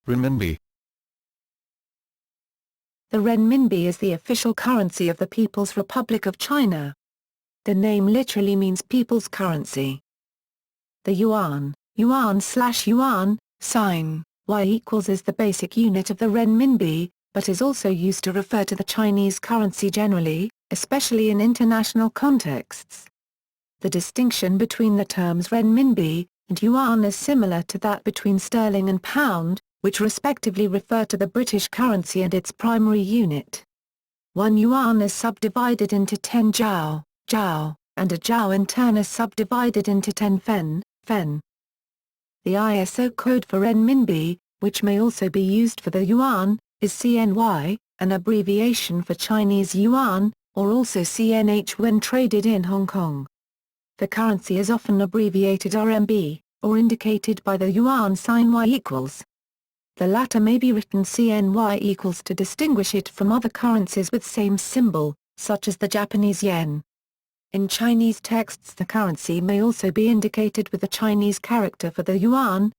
Renminbi. The renminbi is the official currency of the People's Republic of China. The name literally means people's currency. The yuan/yuan, sign, y = is the basic unit of the renminbi, but is also used to refer to the Chinese currency generally, especially in international contexts. The distinction between the terms renminbi and yuan is similar to that between sterling and pound, which respectively refer to the British currency and its primary unit. 1 yuan is subdivided into 10 jiao, and a jiao in turn is subdivided into 10 fen. The ISO code for renminbi, which may also be used for the yuan, is CNY, an abbreviation for Chinese yuan, or also CNH when traded in Hong Kong. The currency is often abbreviated RMB, or indicated by the yuan sign y =. The latter may be written CNY = to distinguish it from other currencies with same symbol, such as the Japanese yen. In Chinese texts the currency may also be indicated with the Chinese character for the yuan,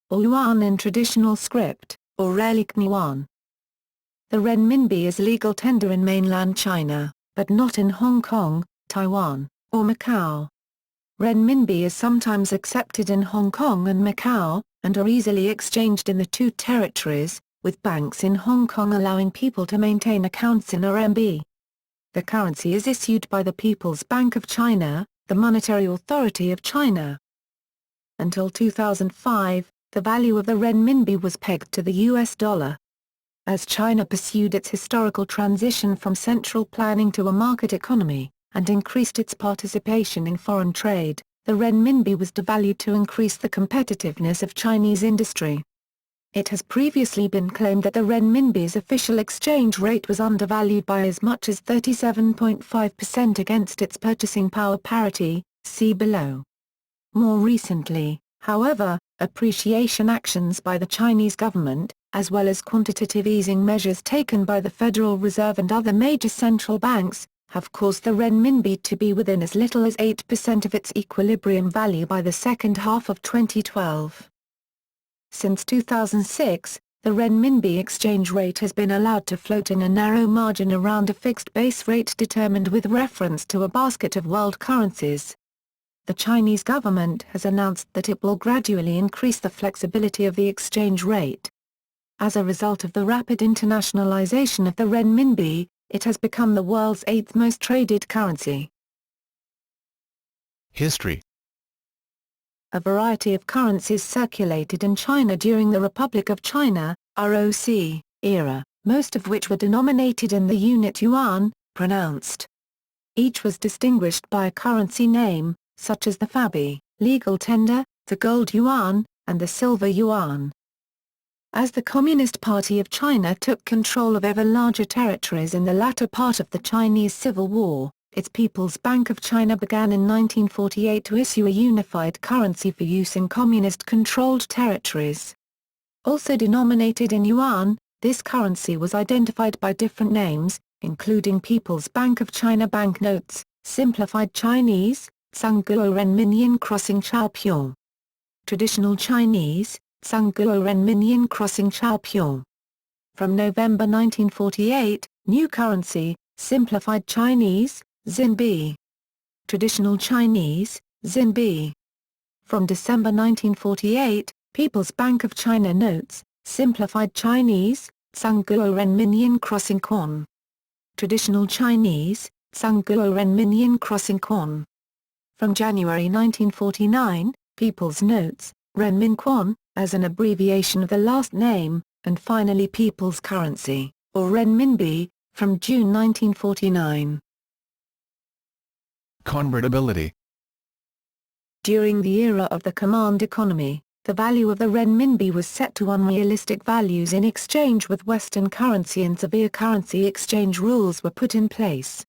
or yuan in traditional script, or rarely yuan. The renminbi is legal tender in mainland China, but not in Hong Kong, Taiwan, or Macau. Renminbi is sometimes accepted in Hong Kong and Macau, and are easily exchanged in the two territories, with banks in Hong Kong allowing people to maintain accounts in RMB. The currency is issued by the People's Bank of China, the monetary authority of China. Until 2005, the value of the renminbi was pegged to the US dollar. As China pursued its historical transition from central planning to a market economy, and increased its participation in foreign trade, the renminbi was devalued to increase the competitiveness of Chinese industry. It has previously been claimed that the renminbi's official exchange rate was undervalued by as much as 37.5% against its purchasing power parity, see below. More recently, however, appreciation actions by the Chinese government, as well as quantitative easing measures taken by the Federal Reserve and other major central banks, have caused the renminbi to be within as little as 8% of its equilibrium value by the second half of 2012. Since 2006, the renminbi exchange rate has been allowed to float in a narrow margin around a fixed base rate determined with reference to a basket of world currencies. The Chinese government has announced that it will gradually increase the flexibility of the exchange rate. As a result of the rapid internationalization of the renminbi, it has become the world's 8th most traded currency. History. A variety of currencies circulated in China during the Republic of China (ROC) era, most of which were denominated in the unit yuan, pronounced. Each was distinguished by a currency name, such as the Fabi, legal tender, the gold yuan, and the silver yuan. As the Communist Party of China took control of ever larger territories in the latter part of the Chinese Civil War, its People's Bank of China began in 1948 to issue a unified currency for use in communist-controlled territories. Also denominated in yuan, this currency was identified by different names, including People's Bank of China banknotes, simplified Chinese, Zhangguo Renminyan crossing Chaopiao. Traditional Chinese, Zhangguo Renminyan crossing Chaopiao. From November 1948, new currency, simplified Chinese, Renminbi. Traditional Chinese, Renminbi. From December 1948, People's Bank of China notes, simplified Chinese, Zhangguo Renminyan crossing Quan. Traditional Chinese, Zhangguo Renminyan crossing Quan. From January 1949, People's Notes, Renmin Quan, as an abbreviation of the last name, and finally People's Currency, or Renminbi, from June 1949. Convertibility. During the era of the command economy, the value of the renminbi was set to unrealistic values in exchange with Western currency and severe currency exchange rules were put in place.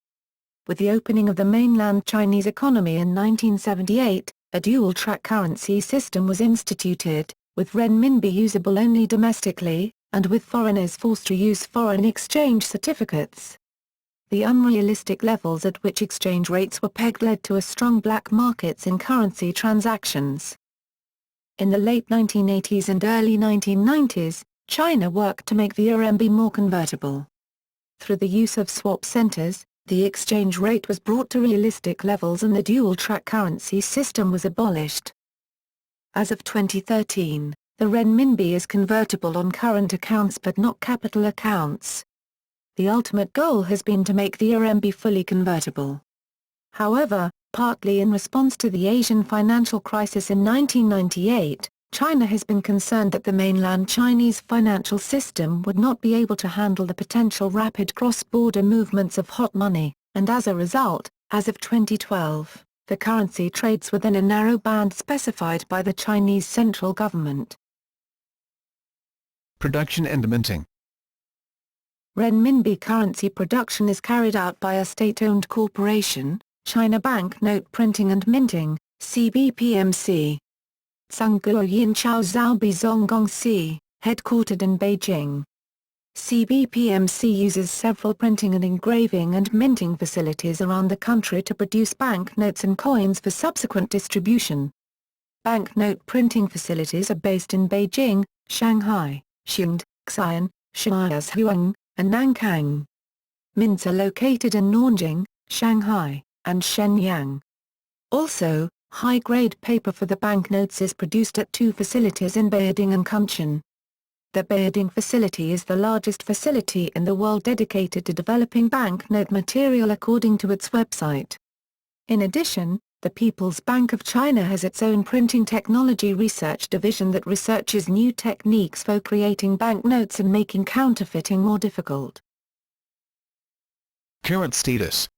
With the opening of the mainland Chinese economy in 1978, a dual-track currency system was instituted, with renminbi usable only domestically, and with foreigners forced to use foreign exchange certificates. The unrealistic levels at which exchange rates were pegged led to a strong black markets in currency transactions. In the late 1980s and early 1990s, China worked to make the RMB more convertible. Through the use of swap centers, the exchange rate was brought to realistic levels and the dual-track currency system was abolished. As of 2013, the renminbi is convertible on current accounts but not capital accounts. The ultimate goal has been to make the RMB fully convertible. However, partly in response to the Asian financial crisis in 1998, China has been concerned that the mainland Chinese financial system would not be able to handle the potential rapid cross-border movements of hot money, and as a result, as of 2012, the currency trades within a narrow band specified by the Chinese central government. Production and minting. Renminbi currency production is carried out by a state-owned corporation, China Banknote Printing and Minting, CBPMC. Zhangguo Yinchao Zhaobi Zonggongxi, headquartered in Beijing. CBPMC uses several printing and engraving and minting facilities around the country to produce banknotes and coins for subsequent distribution. Banknote printing facilities are based in Beijing, Shanghai, Xi'an, Xi'an, Shijiazhuang, and Nanking. Mints are located in Nanjing, Shanghai, and Shenyang. Also, high-grade paper for the banknotes is produced at two facilities in Beijing and Kunshan. The Beijing facility is the largest facility in the world dedicated to developing banknote material according to its website. In addition, the People's Bank of China has its own printing technology research division that researches new techniques for creating banknotes and making counterfeiting more difficult. Current status.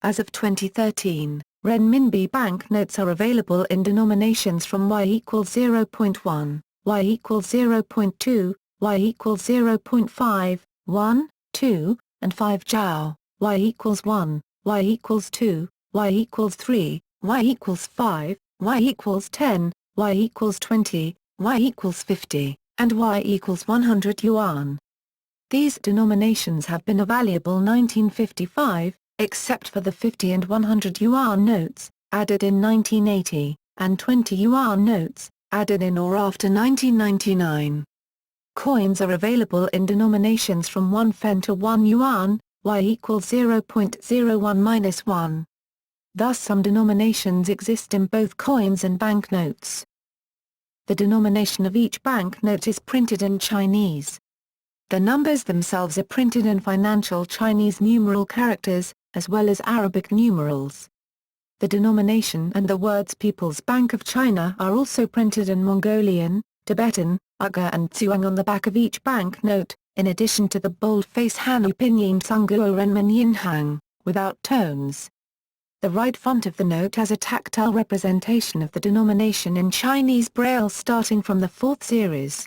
As of 2013, renminbi banknotes are available in denominations from Y equals 0.1, Y equals 0.2, Y equals 0.5, 1, 2, and 5 Zhao, Y equals 1, Y equals 2, Y equals 3, Y equals 5, Y equals 10, Y equals 20, Y equals 50, and Y equals 100 yuan. These denominations have been available 1955, except for the 50 and 100 yuan notes, added in 1980, and 20 yuan notes, added in or after 1999. Coins are available in denominations from 1 fen to 1 yuan, Y equals 0.01-1. Thus some denominations exist in both coins and banknotes. The denomination of each banknote is printed in Chinese. The numbers themselves are printed in financial Chinese numeral characters, as well as Arabic numerals. The denomination and the words People's Bank of China are also printed in Mongolian, Tibetan, Uyghur and Zhuang on the back of each banknote, in addition to the boldface Hanyu pinyin Zhangguo Renmin Yinhang, without tones. The right front of the note has a tactile representation of the denomination in Chinese Braille starting from the 4th series.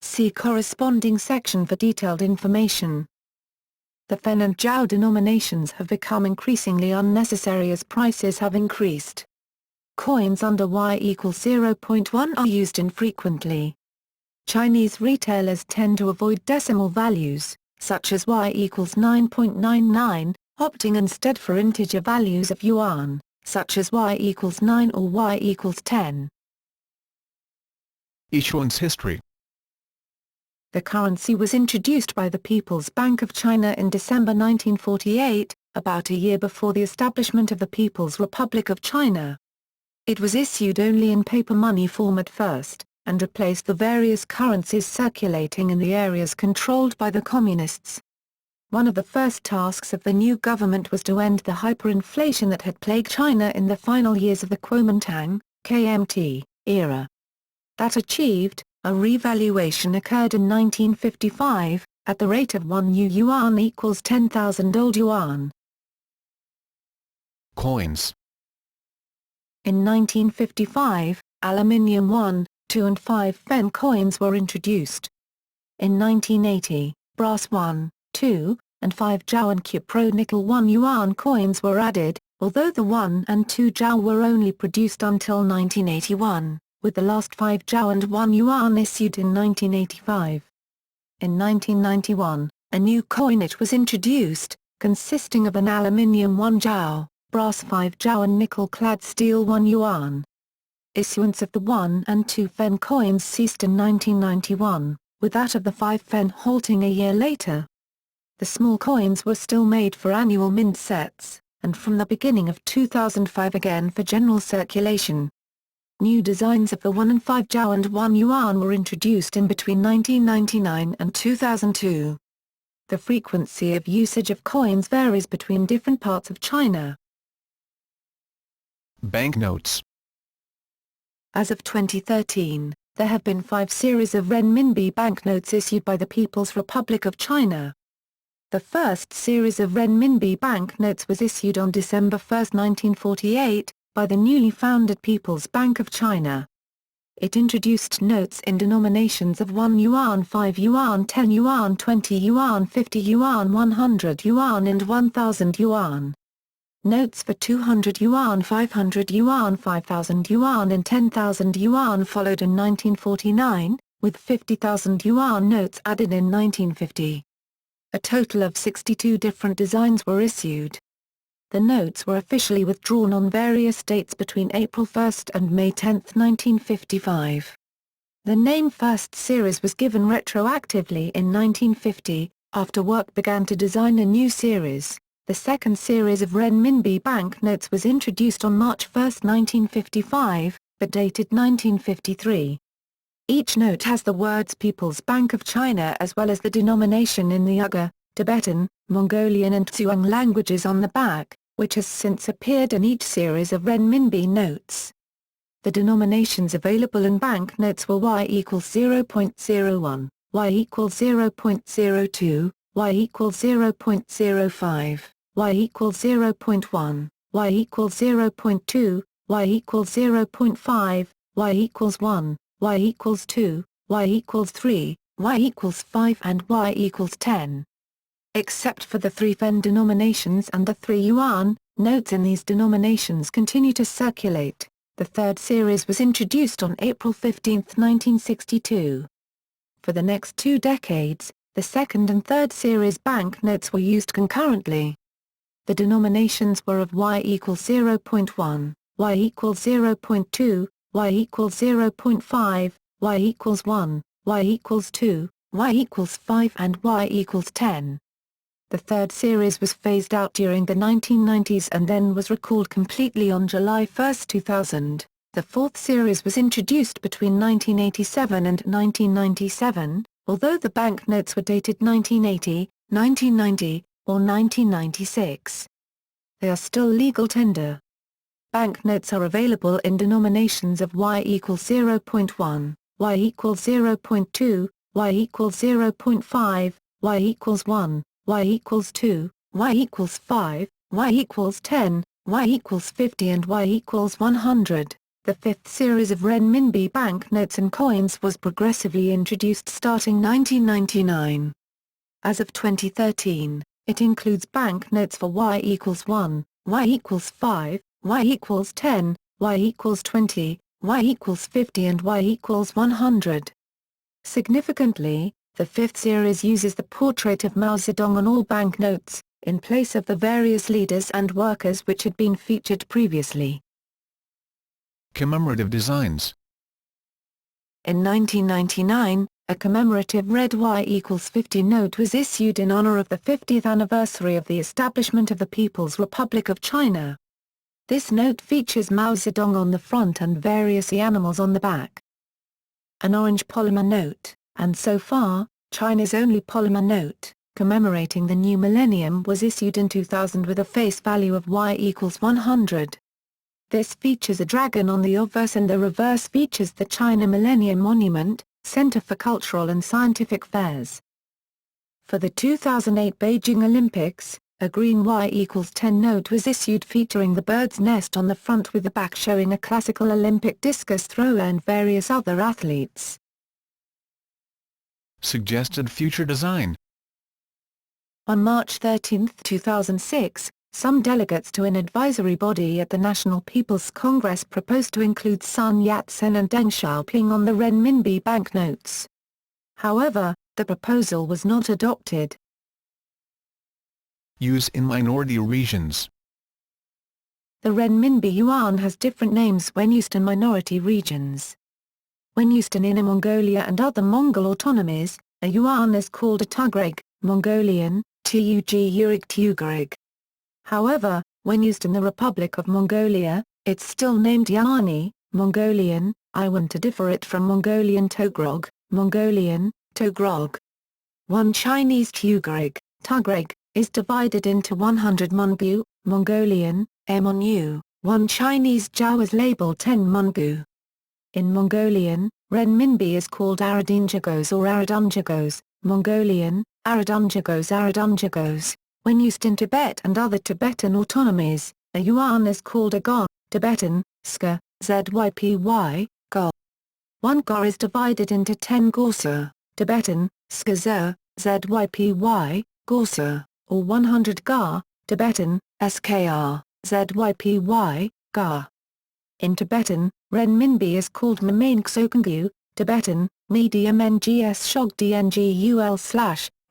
See corresponding section for detailed information. The fen and zhao denominations have become increasingly unnecessary as prices have increased. Coins under Y equals 0.1 are used infrequently. Chinese retailers tend to avoid decimal values, such as Y equals 9.99, opting instead for integer values of yuan, such as Y equals 9 or Y equals 10. Issuance history. The currency was introduced by the People's Bank of China in December 1948, about a year before the establishment of the People's Republic of China. It was issued only in paper money form at first, and replaced the various currencies circulating in the areas controlled by the Communists. One of the first tasks of the new government was to end the hyperinflation that had plagued China in the final years of the Kuomintang, KMT, era. That achieved, a revaluation occurred in 1955, at the rate of 1 new yuan equals 10,000 old yuan. Coins. In 1955, aluminium 1, 2 and 5 fen coins were introduced. In 1980, brass 1, 2, and 5 zhao and Cupro nickel 1 yuan coins were added, although the 1 and 2 zhao were only produced until 1981. With the last 5 zhao and 1 yuan issued in 1985. In 1991, a new coinage was introduced, consisting of an aluminium 1 zhao, brass 5 zhao and nickel-clad steel 1 yuan. Issuance of the 1 and 2 fen coins ceased in 1991, with that of the 5 fen halting a year later. The small coins were still made for annual mint sets, and from the beginning of 2005 again for general circulation. New designs of the 1 and 5 Jiao and 1 Yuan were introduced in between 1999 and 2002. The frequency of usage of coins varies between different parts of China. Banknotes. As of 2013, there have been 5 series of Renminbi banknotes issued by the People's Republic of China. The first series of Renminbi banknotes was issued on December 1, 1948, by the newly founded People's Bank of China. It introduced notes in denominations of 1 yuan, 5 yuan, 10 yuan, 20 yuan, 50 yuan, 100 yuan and 1000 yuan. Notes for 200 yuan, 500 yuan, 5000 yuan and 10,000 yuan followed in 1949, with 50,000 yuan notes added in 1950. A total of 62 different designs were issued. The notes were officially withdrawn on various dates between April 1 and May 10, 1955. The name First Series was given retroactively in 1950, after work began to design a new series. The second series of Renminbi banknotes was introduced on March 1, 1955, but dated 1953. Each note has the words People's Bank of China as well as the denomination in the Uyghur, Tibetan, Mongolian and Zhuang languages on the back, which has since appeared in each series of Renminbi notes. The denominations available in banknotes were Y equals 0.01, Y equals 0.02, Y equals 0.05, Y equals 0.1, Y equals 0.2, Y equals 0.5, Y equals 1, Y equals 2, Y equals 3, Y equals 5 and Y equals 10. Except for the 3 fen denominations and the 3 yuan, notes in these denominations continue to circulate. The third series was introduced on April 15, 1962. For the next 2 decades, the second and third series banknotes were used concurrently. The denominations were of Y equals 0.1, Y equals 0.2, Y equals 0.5, Y equals 1, Y equals 2, Y equals 5 and Y equals 10. The third series was phased out during the 1990s and then was recalled completely on July 1, 2000. The fourth series was introduced between 1987 and 1997, although the banknotes were dated 1980, 1990, or 1996. They are still legal tender. Banknotes are available in denominations of Y equals 0.1, Y equals 0.2, Y equals 0.5, Y equals 1, Y equals 2, Y equals 5, Y equals 10, Y equals 50 and Y equals 100. The fifth series of Renminbi banknotes and coins was progressively introduced starting 1999. As of 2013, it includes banknotes for Y equals 1, Y equals 5, Y equals 10, Y equals 20, Y equals 50 and Y equals 100. Significantly, the fifth series uses the portrait of Mao Zedong on all banknotes, in place of the various leaders and workers which had been featured previously. Commemorative designs. In 1999, a commemorative red Y equals 50 note was issued in honor of the 50th anniversary of the establishment of the People's Republic of China. This note features Mao Zedong on the front and various animals on the back. An orange polymer note, and so far, China's only polymer note, commemorating the new millennium was issued in 2000 with a face value of Y equals 100. This features a dragon on the obverse and the reverse features the China Millennium Monument, Center for Cultural and Scientific Fairs. For the 2008 Beijing Olympics, a green Y equals 10 note was issued featuring the bird's nest on the front with the back showing a classical Olympic discus thrower and various other athletes. Suggested future design. On March 13, 2006, some delegates to an advisory body at the National People's Congress proposed to include Sun Yat-sen and Deng Xiaoping on the Renminbi banknotes. However, the proposal was not adopted. Use in minority regions. the renminbi yuan has different names when used in minority regions. When used in Inner Mongolia and other Mongol autonomies, a yuan is called a tugreg, Mongolian, Tug Urig Tugareg. However, when used in the Republic of Mongolia, it's still named Yuani, Mongolian, Iwan to differ it from Mongolian Togrog, Mongolian, Togrog. One Chinese tugreg, is divided into 100 munbu, Mongolian, Monu, one Chinese jiao is labeled 10 munbu. In Mongolian, renminbi is called aradunjagos or aradunjagos, Mongolian, aradunjagos. When used in Tibet and other Tibetan autonomies, a yuan is called a ga, Tibetan, ska, zypy, ga. One ga is divided into 10 gorsa, Tibetan, skaza, zypy, gorsa, or 100 ga, Tibetan, skr, zypy, ga. In Tibetan, renminbi is called mamanksokangu, Tibetan, medium ngs shogdngul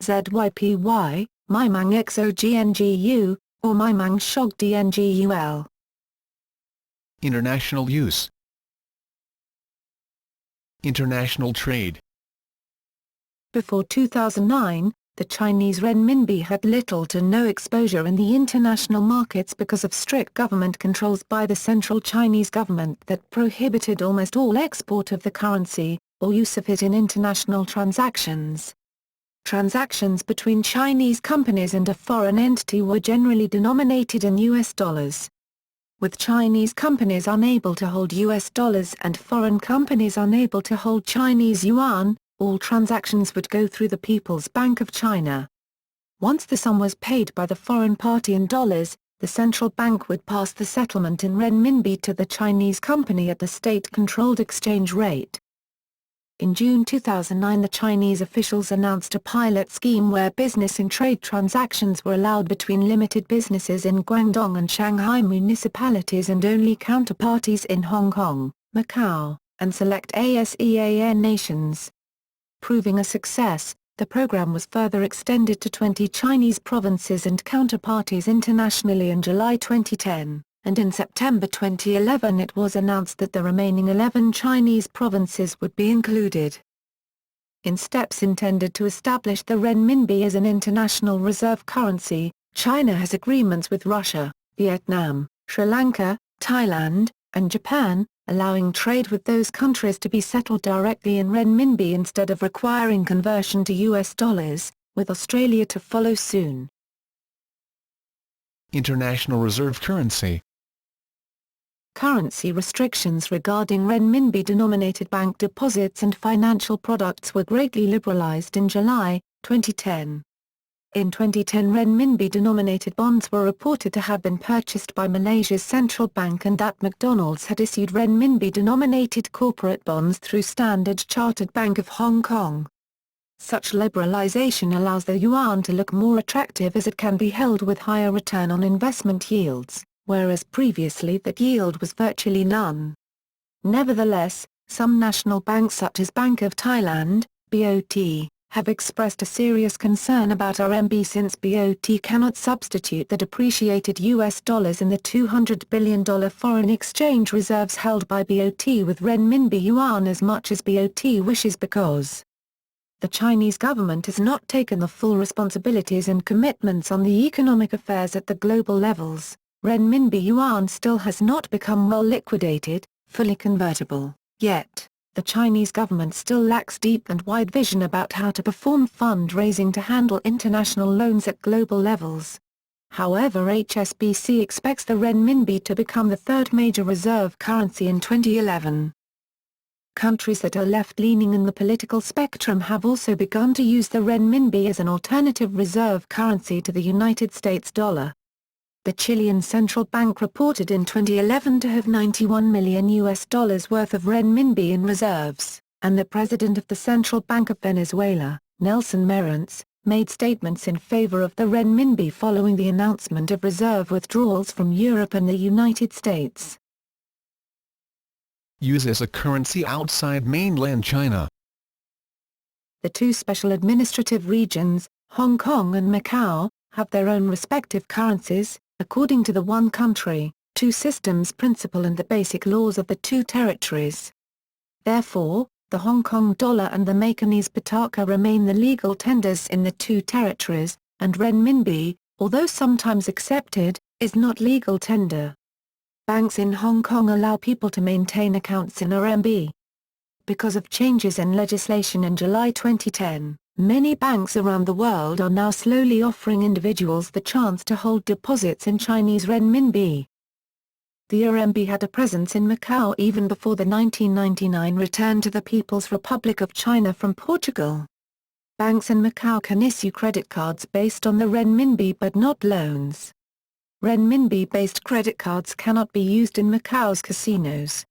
/zypy, mimang xogngu, or mimang shogdngul. International use. International trade. Before 2009, the Chinese renminbi had little to no exposure in the international markets because of strict government controls by the central Chinese government that prohibited almost all export of the currency, or use of it in international transactions. Transactions between Chinese companies and a foreign entity were generally denominated in US dollars. With Chinese companies unable to hold US dollars and foreign companies unable to hold Chinese yuan, all transactions would go through the People's Bank of China. Once the sum was paid by the foreign party in dollars, the central bank would pass the settlement in renminbi to the Chinese company at the state-controlled exchange rate. In June 2009, the Chinese officials announced a pilot scheme where business and trade transactions were allowed between limited businesses in Guangdong and Shanghai municipalities and only counterparties in Hong Kong, Macau, and select ASEAN nations. Proving a success, the program was further extended to 20 Chinese provinces and counterparties internationally in July 2010, and in September 2011 it was announced that the remaining 11 Chinese provinces would be included. In steps intended to establish the renminbi as an international reserve currency, China has agreements with Russia, Vietnam, Sri Lanka, Thailand, and Japan, allowing trade with those countries to be settled directly in renminbi instead of requiring conversion to US dollars, with Australia to follow soon. International reserve currency. Currency restrictions regarding renminbi-denominated bank deposits and financial products were greatly liberalized in July 2010. In 2010, renminbi-denominated bonds were reported to have been purchased by Malaysia's central bank and that McDonald's had issued renminbi-denominated corporate bonds through Standard Chartered Bank of Hong Kong. Such liberalization allows the yuan to look more attractive as it can be held with higher return on investment yields, whereas previously that yield was virtually none. Nevertheless, some national banks such as Bank of Thailand, BOT, have expressed a serious concern about RMB since BOT cannot substitute the depreciated US dollars in the $200 billion foreign exchange reserves held by BOT with renminbi yuan as much as BOT wishes because the Chinese government has not taken the full responsibilities and commitments on the economic affairs at the global levels. Renminbi yuan still has not become well liquidated, fully convertible, yet. The Chinese government still lacks deep and wide vision about how to perform fundraising to handle international loans at global levels. However, HSBC expects the renminbi to become the third major reserve currency in 2011. Countries that are left-leaning in the political spectrum have also begun to use the renminbi as an alternative reserve currency to the United States dollar. The Chilean central bank reported in 2011 to have $91 million worth of renminbi in reserves, and the president of the Central Bank of Venezuela, Nelson Merence, made statements in favor of the renminbi following the announcement of reserve withdrawals from Europe and the United States. Use as a currency outside mainland China. The two special administrative regions, Hong Kong and Macau, have their own respective currencies, according to the One Country, two systems principle and the basic laws of the two territories. Therefore, the Hong Kong dollar and the Macanese pataka remain the legal tenders in the two territories, and renminbi, although sometimes accepted, is not legal tender. Banks in Hong Kong allow people to maintain accounts in RMB. Because of changes in legislation in July 2010, many banks around the world are now slowly offering individuals the chance to hold deposits in Chinese renminbi. The RMB had a presence in Macau even before the 1999 return to the People's Republic of China from Portugal. Banks in Macau can issue credit cards based on the renminbi but not loans. Renminbi-based credit cards cannot be used in Macau's casinos.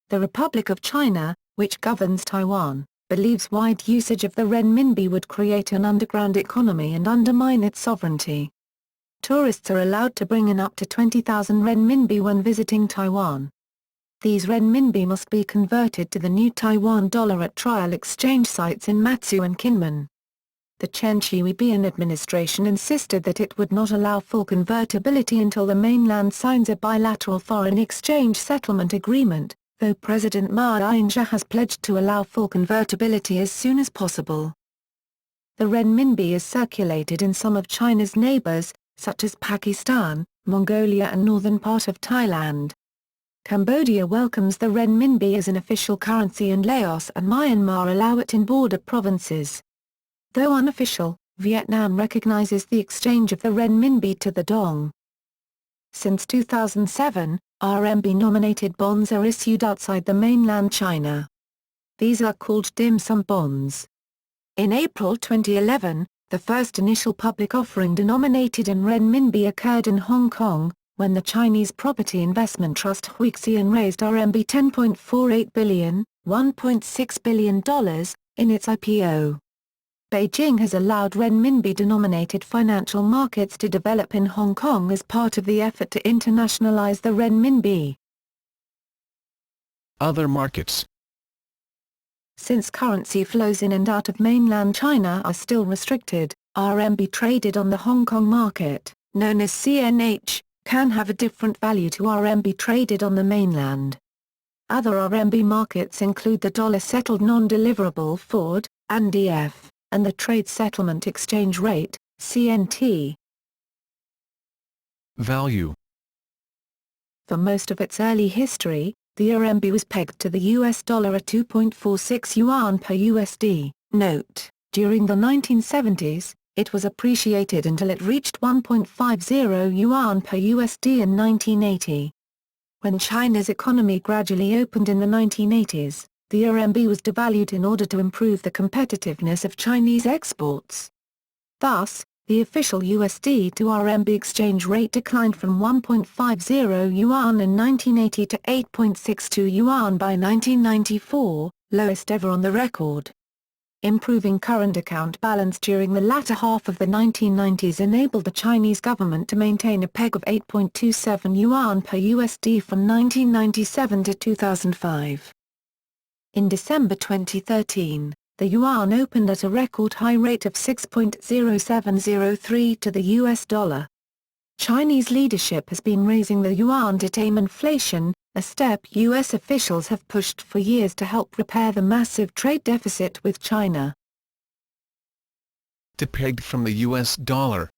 The Republic of China, which governs Taiwan, believes wide usage of the renminbi would create an underground economy and undermine its sovereignty. Tourists are allowed to bring in up to 20,000 renminbi when visiting Taiwan. These renminbi must be converted to the new Taiwan dollar at trial exchange sites in Matsu and Kinmen. The Chen Shui-bian administration insisted that it would not allow full convertibility until the mainland signs a bilateral foreign exchange settlement agreement, though President Ma Ying-jeou has pledged to allow full convertibility as soon as possible. The renminbi is circulated in some of China's neighbors, such as Pakistan, Mongolia and northern part of Thailand. Cambodia welcomes the renminbi as an official currency and Laos and Myanmar allow it in border provinces. Though unofficial, Vietnam recognizes the exchange of the renminbi to the dong. Since 2007, RMB-nominated bonds are issued outside the mainland China. These are called dim sum bonds. In April 2011, the first initial public offering denominated in renminbi occurred in Hong Kong, when the Chinese property investment trust Huixian raised RMB 10.48 billion, $1.6 billion, in its IPO. Beijing has allowed renminbi-denominated financial markets to develop in Hong Kong as part of the effort to internationalize the renminbi. Other markets. Since currency flows in and out of mainland China are still restricted, RMB traded on the Hong Kong market, known as CNH, can have a different value to RMB traded on the mainland. Other RMB markets include the dollar-settled non-deliverable forward, (NDF), and the Trade Settlement Exchange Rate, CNT. Value. For most of its early history, the RMB was pegged to the US dollar at 2.46 yuan per USD. Note, during the 1970s, it was appreciated until it reached 1.50 yuan per USD in 1980. When China's economy gradually opened in the 1980s, the RMB was devalued in order to improve the competitiveness of Chinese exports. Thus, the official USD to RMB exchange rate declined from 1.50 yuan in 1980 to 8.62 yuan by 1994, lowest ever on the record. Improving current account balance during the latter half of the 1990s enabled the Chinese government to maintain a peg of 8.27 yuan per USD from 1997 to 2005. In December 2013, the yuan opened at a record high rate of 6.0703 to the US dollar. Chinese leadership has been raising the yuan to tame inflation, a step US officials have pushed for years to help repair the massive trade deficit with China. Depegged from the US dollar.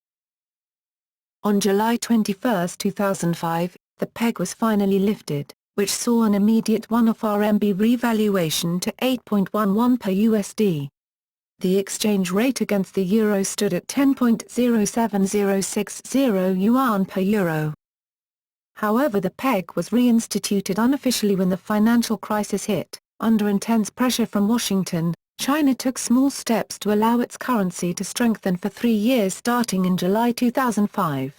On July 21, 2005, the peg was finally lifted, which saw an immediate one-off RMB revaluation to 8.11 per USD. The exchange rate against the euro stood at 10.07060 yuan per euro. However, the peg was reinstituted unofficially when the financial crisis hit. Under intense pressure from Washington, China took small steps to allow its currency to strengthen for 3 years starting in July 2005.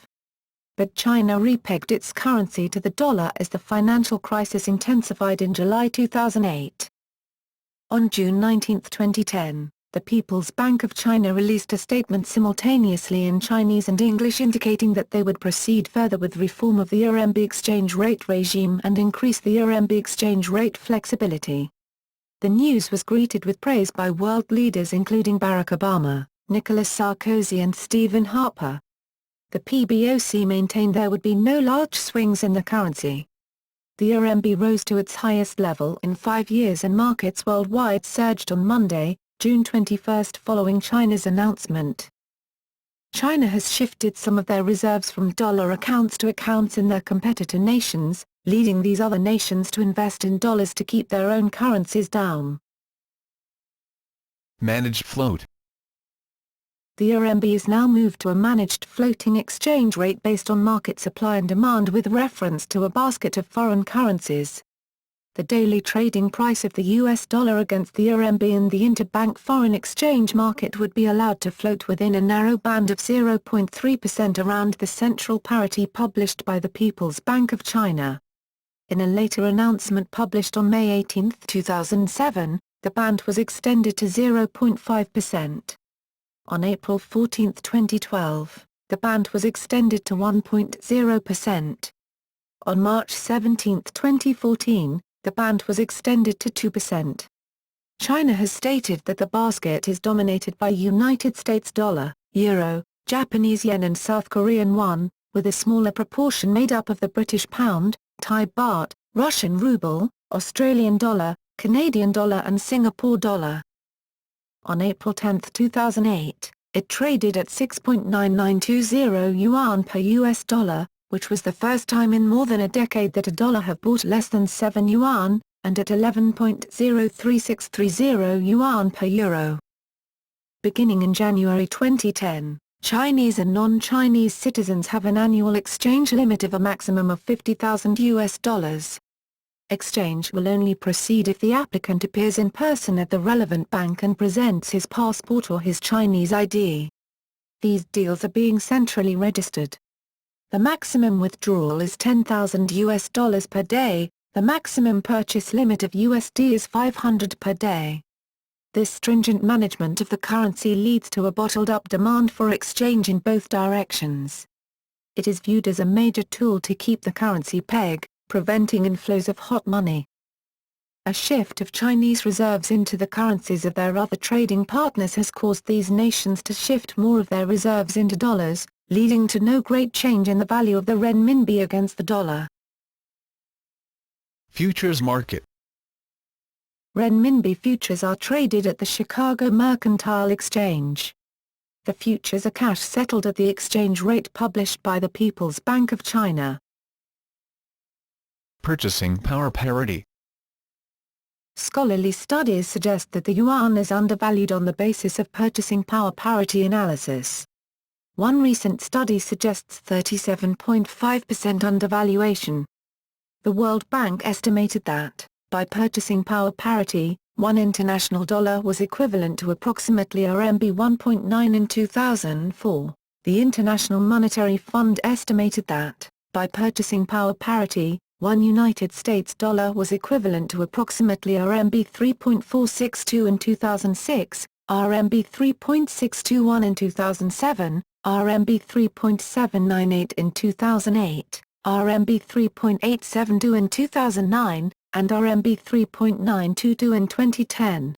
But China repegged its currency to the dollar as the financial crisis intensified in July 2008. On June 19, 2010, the People's Bank of China released a statement simultaneously in Chinese and English indicating that they would proceed further with reform of the RMB exchange rate regime and increase the RMB exchange rate flexibility. The news was greeted with praise by world leaders including Barack Obama, Nicolas Sarkozy and Stephen Harper. the PBOC maintained there would be no large swings in the currency. The RMB rose to its highest level in 5 years and markets worldwide surged on Monday, June 21 following China's announcement. China has shifted some of their reserves from dollar accounts to accounts in their competitor nations, leading these other nations to invest in dollars to keep their own currencies down. Managed float. The RMB is now moved to a managed floating exchange rate based on market supply and demand with reference to a basket of foreign currencies. The daily trading price of the US dollar against the RMB in the interbank foreign exchange market would be allowed to float within a narrow band of 0.3% around the central parity published by the People's Bank of China. In a later announcement published on May 18, 2007, the band was extended to 0.5%. On April 14, 2012, the band was extended to 1.0%. On March 17, 2014, the band was extended to 2%. China has stated that the basket is dominated by United States dollar, euro, Japanese yen and South Korean won, with a smaller proportion made up of the British pound, Thai baht, Russian ruble, Australian dollar, Canadian dollar and Singapore dollar. On April 10, 2008, it traded at 6.9920 yuan per US dollar, which was the first time in more than a decade that a dollar have bought less than 7 yuan, and at 11.03630 yuan per euro. Beginning in January 2010, Chinese and non-Chinese citizens have an annual exchange limit of a maximum of 50,000 US dollars. Exchange will only proceed if the applicant appears in person at the relevant bank and presents his passport or his Chinese ID. These deals are being centrally registered. The maximum withdrawal is 10,000 US dollars per day, the maximum purchase limit of USD is 500 per day. This stringent management of the currency leads to a bottled-up demand for exchange in both directions. It is viewed as a major tool to keep the currency peg, preventing inflows of hot money. A shift of Chinese reserves into the currencies of their other trading partners has caused these nations to shift more of their reserves into dollars, leading to no great change in the value of the renminbi against the dollar. Futures market. Renminbi futures are traded at the Chicago Mercantile Exchange. The futures are cash settled at the exchange rate published by the People's Bank of China. Purchasing power parity. Scholarly studies suggest that the yuan is undervalued on the basis of purchasing power parity analysis. One recent study suggests 37.5% undervaluation. The World Bank estimated that, by purchasing power parity, one international dollar was equivalent to approximately RMB 1.9 in 2004. The International Monetary Fund estimated that, by purchasing power parity, one United States dollar was equivalent to approximately RMB 3.462 in 2006, RMB 3.621 in 2007, RMB 3.798 in 2008, RMB 3.872 in 2009, and RMB 3.922 in 2010.